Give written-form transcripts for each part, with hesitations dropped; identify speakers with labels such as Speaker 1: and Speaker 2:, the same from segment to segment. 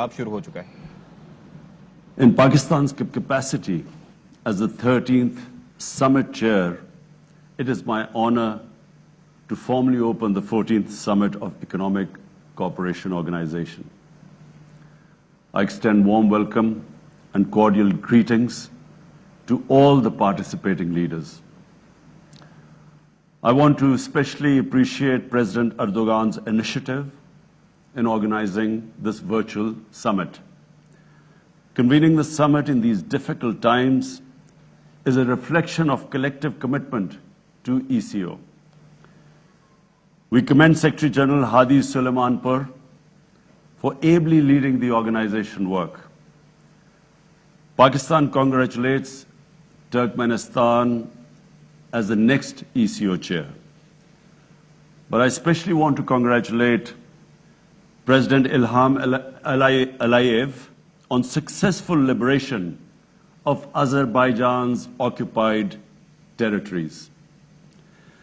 Speaker 1: वार्तालाप शुरू हो चुका है।
Speaker 2: In Pakistan's capacity as the 13th summit chair, it is my honor to formally open the 14th Summit of Economic Cooperation Organization. I extend warm welcome and cordial greetings to all the participating leaders. I want to especially appreciate President Erdogan's initiative in organizing this virtual summit. Convening the summit in these difficult times is a reflection of collective commitment to ECO. We commend Secretary General Hadi Suleimanpur for ably leading the organization work. Pakistan congratulates Turkmenistan as the next ECO chair. But I especially want to congratulate President Ilham Aliyev on successful liberation of Azerbaijan's occupied territories.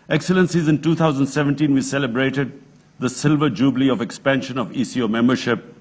Speaker 2: Excellencies, in 2017 we celebrated the Silver Jubilee of expansion of ECO membership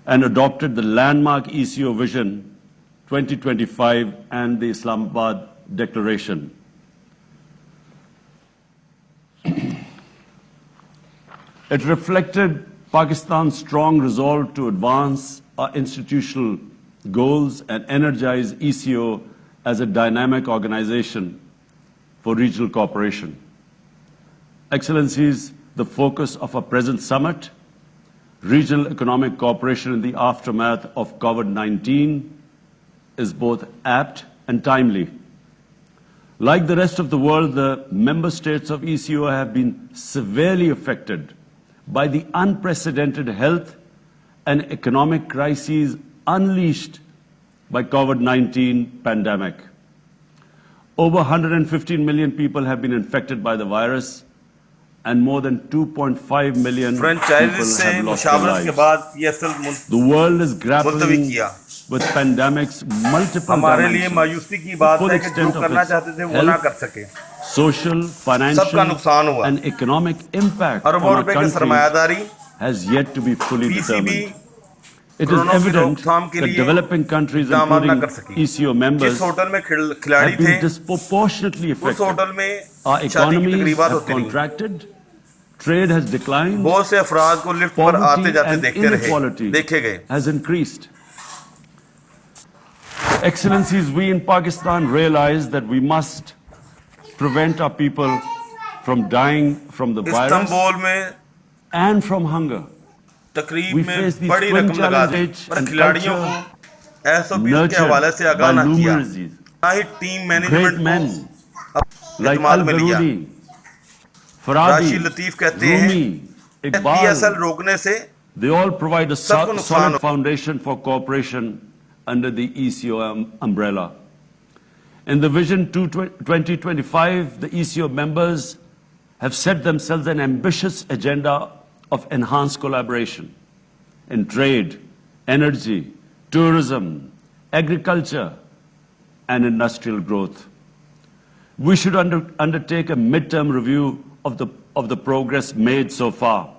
Speaker 2: and adopted the landmark ECO Vision 2025 and the Islamabad Declaration. It reflected Pakistan's strong resolve to advance our institutional goals and energize ECO as a dynamic organization for regional cooperation. Excellencies, the focus of our present summit, regional economic cooperation in the aftermath of COVID-19, is both apt and timely. Like the rest of the world, the member states of ECO have been severely affected by the unprecedented health and economic crises unleashed by COVID-19 pandemic. Over 115 million people have been infected by the virus, and more than 2.5 million people have lost their lives. The world is grappling with pandemic's multiple dimensions. The full extent of its health, social, financial, and economic impact on our countries has yet to be fully determined. It is evident that developing countries, including ECO members, have been disproportionately affected. Our economies have contracted, trade has declined, poverty and inequality has increased. Excellencies, we in Pakistan realize that we must prevent our people from dying from the virus and from hunger. We face these twin challenges and culture nurtured by luminaries, great men like Al-Biruni, Faradi, Rumi, Iqbal. They all provide a solid foundation for cooperation under the ECO umbrella. In the Vision 2025, the ECO members have set themselves an ambitious agenda of enhanced collaboration in trade, energy, tourism, agriculture, and industrial growth. We should undertake a midterm review of the progress made so far,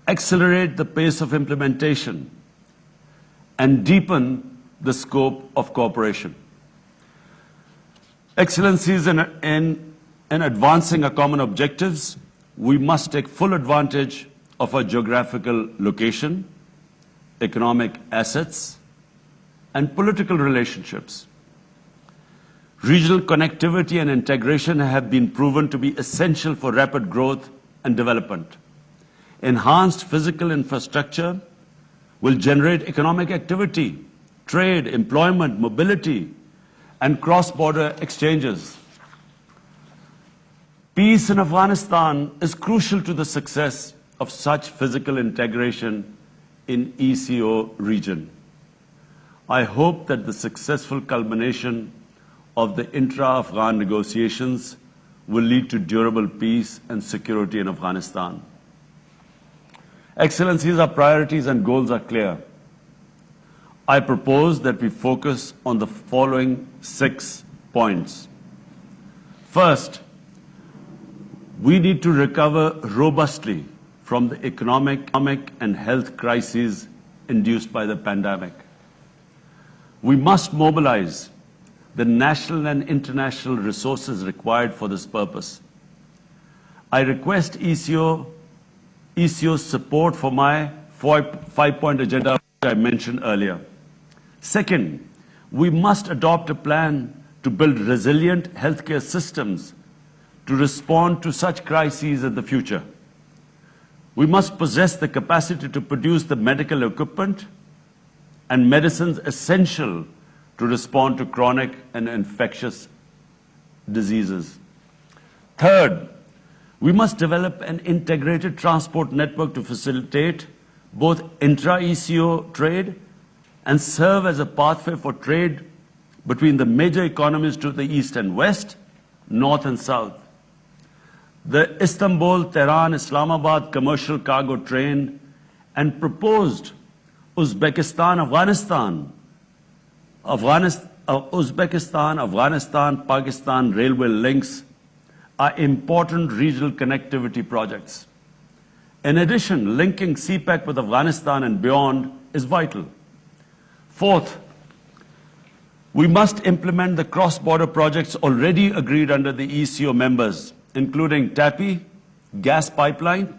Speaker 2: accelerate the pace of implementation, and deepen the scope of cooperation. Excellencies, in advancing our common objectives, we must take full advantage of our geographical location, economic assets, and political relationships. Regional connectivity and integration have been proven to be essential for rapid growth and development. Enhanced physical infrastructure will generate economic activity, trade, employment, mobility, and cross-border exchanges. Peace in Afghanistan is crucial to the success of such physical integration in ECO region. I hope that the successful culmination of the intra-Afghan negotiations will lead to durable peace and security in Afghanistan. Excellencies, our priorities and goals are clear. I propose that we focus on the following 6 points. First, we need to recover robustly from the economic and health crises induced by the pandemic. We must mobilize the national and international resources required for this purpose. I request ECO's support for my five-point agenda, which I mentioned earlier. Second, we must adopt a plan to build resilient healthcare systems to respond to such crises in the future. We must possess the capacity to produce the medical equipment and medicines essential to respond to chronic and infectious diseases. Third, we must develop an integrated transport network to facilitate both intra-ECO trade and serve as a pathway for trade between the major economies to the east and west, north and south. The Istanbul-Tehran-Islamabad commercial cargo train and proposed Uzbekistan-Afghanistan railway links are important regional connectivity projects. In addition, linking CPEC with Afghanistan and beyond is vital. Fourth, we must implement the cross-border projects already agreed under the ECO members, including TAPI, gas pipeline,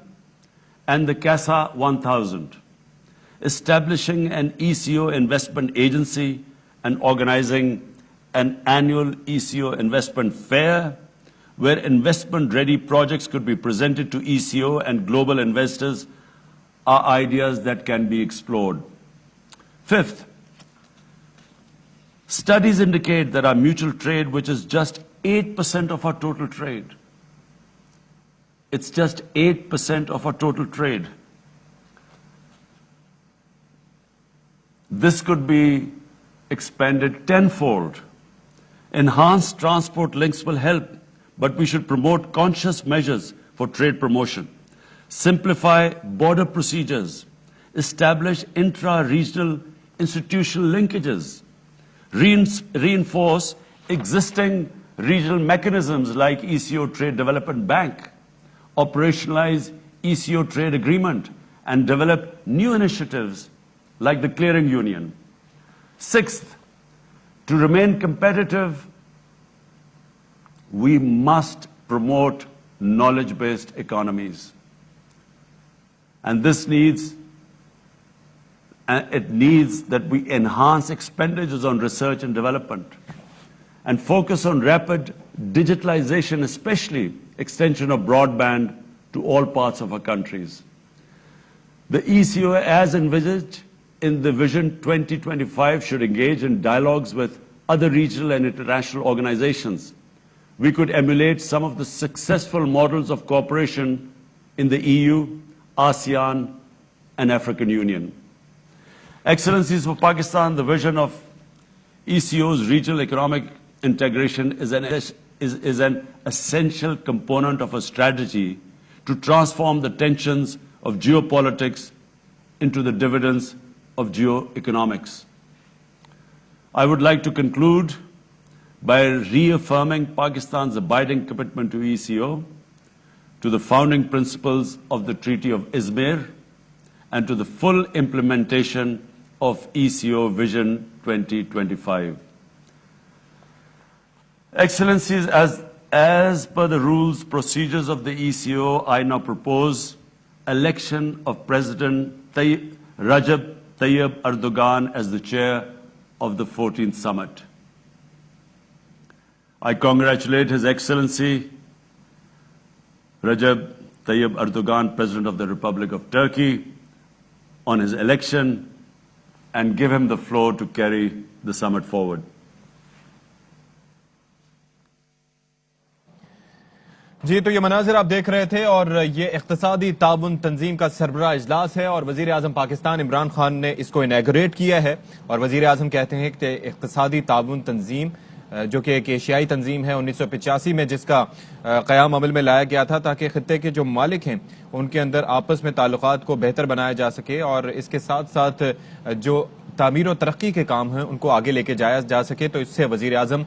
Speaker 2: and the CASA 1000, establishing an ECO investment agency and organizing an annual ECO investment fair where investment-ready projects could be presented to ECO and global investors are ideas that can be explored. Fifth, studies indicate that our mutual trade, which is just 8% of our total trade, it's just 8% of our total trade. This could be expanded tenfold. Enhanced transport links will help, but we should promote conscious measures for trade promotion, simplify border procedures, establish intra-regional institutional linkages, reinforce existing regional mechanisms like ECO Trade Development Bank, operationalize ECO Trade Agreement, and develop new initiatives like the Clearing Union. Sixth, to remain competitive, we must promote knowledge-based economies. And this needs that we enhance expenditures on research and development and focus on rapid digitalization, especially extension of broadband to all parts of our countries. The ECO, as envisaged in the Vision 2025, should engage in dialogues with other regional and international organizations. We could emulate some of the successful models of cooperation in the EU, ASEAN, and African Union. Excellencies, for Pakistan, the vision of ECO's regional economic integration is an essential component of a strategy to transform the tensions of geopolitics into the dividends of geoeconomics. I would like to conclude by reaffirming Pakistan's abiding commitment to ECO, to the founding principles of the Treaty of Izmir, and to the full implementation of ECO Vision 2025. Excellencies, as per the rules, procedures of the ECO, I now propose election of President Recep Tayyip Erdogan as the chair of the 14th summit. I congratulate His Excellency Recep Tayyip Erdogan, President of the Republic of Turkey, on his election and give him the floor to carry the summit forward.
Speaker 1: जी, तो ये मनाजिर आप देख रहे थे और ये इख्तिसादी ताउन तंजीम का सरबराह इजलास है और वजीर आजम पाकिस्तान इमरान खान ने इसको इनैगोरेट किया है। और वजीर आजम कहते हैं कि इख्तिसादी ताउन तंजीम जो कि एक एशियाई तंजीम है 1985 में जिसका क़याम अमल में लाया गया था ताकि खित्ते के जो मालिक हैं उनके अंदर आपस में ताल्लुकात को बेहतर बनाया जा सके और इसके साथ साथ जो तामीर और तरक्की के काम हैं उनको आगे लेके जाया जा सके। तो इससे वजीर आजम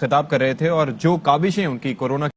Speaker 1: खिताब कर रहे थे और जो काबिशें उनकी कोरोना